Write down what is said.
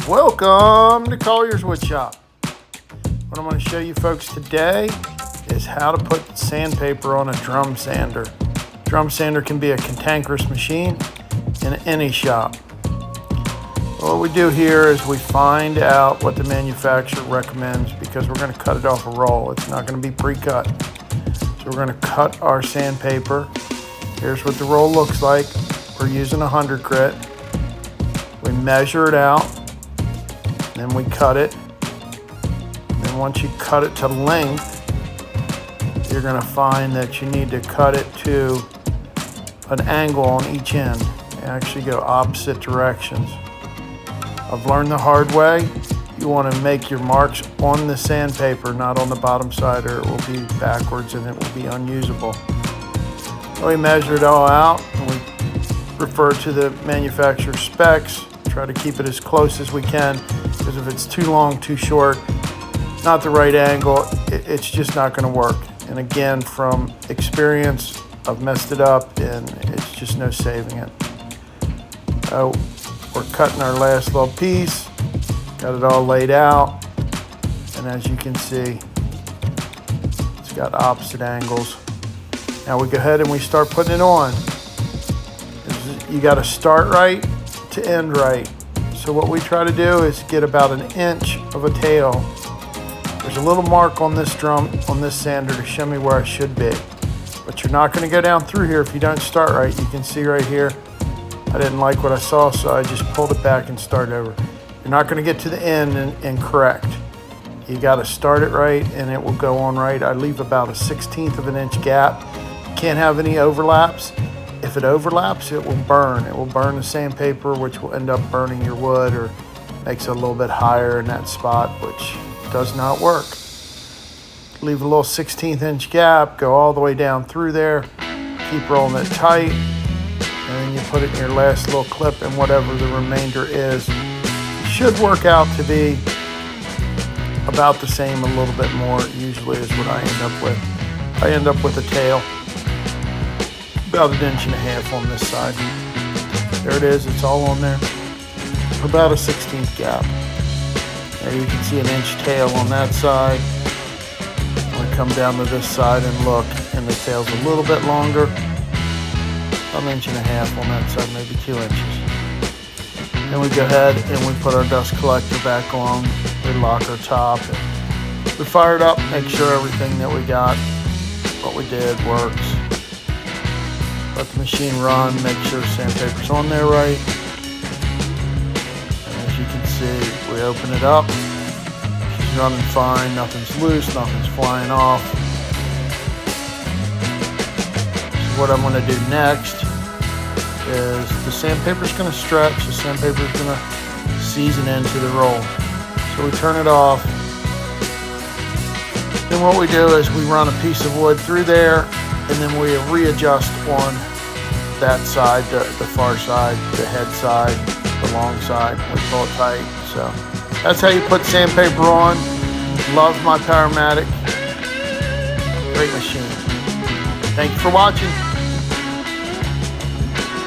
Welcome to Collier's Wood Shop. What I'm going to show you folks today is how to put sandpaper on a drum sander. Drum sander can be a cantankerous machine in any shop. What we do here is we find out what the manufacturer recommends because we're going to cut it off a roll. It's not going to be pre-cut. So we're going to cut our sandpaper. Here's what the roll looks like. We're using 100 grit. We measure it out, then we cut it. And then once you cut it to length, you're going to find that you need to cut it to an angle on each end. You actually go opposite directions. I've learned the hard way. You want to make your marks on the sandpaper, not on the bottom side, or it will be backwards and it will be unusable. So we measure it all out and we refer to the manufacturer's specs. Try to keep it as close as we can, because if it's too long, too short, not the right angle, it's just not going to work. And again, from experience, I've messed it up and it's just no saving it. We're cutting our last little piece, got it all laid out, and as you can see, it's got opposite angles. Now we go ahead and we start putting it on. You got to start right to end right. So what we try to do is get about an inch of a tail. There's a little mark on this drum, on this sander, to show me where I should be. But you're not going to go down through here if you don't start right. You can see right here, I didn't like what I saw, so I just pulled it back and started over. You're not going to get to the end and correct. You got to start it right and it will go on right. I leave about a 1/16 of an inch gap. You can't have any overlaps. If it overlaps, it will burn. It will burn the sandpaper, which will end up burning your wood, or makes it a little bit higher in that spot, which does not work. Leave a little 1/16 inch gap, go all the way down through there, keep rolling it tight, and then you put it in your last little clip, and whatever the remainder is, it should work out to be about the same, a little bit more, usually is what I end up with. I end up with a tail about 1.5 inches on this side. There it is, it's all on there. About a 1/16 gap. There you can see an inch tail on that side. I'm gonna come down to this side and look, and the tail's a little bit longer. About 1.5 inches on that side, maybe 2 inches. Then we go ahead and we put our dust collector back on. We lock our top. And we fire it up, make sure everything that we got, what we did, works. Let the machine run, make sure sandpaper's on there right. And as you can see, we open it up. She's running fine, nothing's loose, nothing's flying off. So what I'm going to do next is the sandpaper's going to stretch, the sandpaper's going to season into the roll. So we turn it off. Then what we do is we run a piece of wood through there, and then we readjust on that side, the far side, the head side, the long side. We pull it tight. So that's how you put sandpaper on. Love my Powermatic. Great machine. Thank you for watching.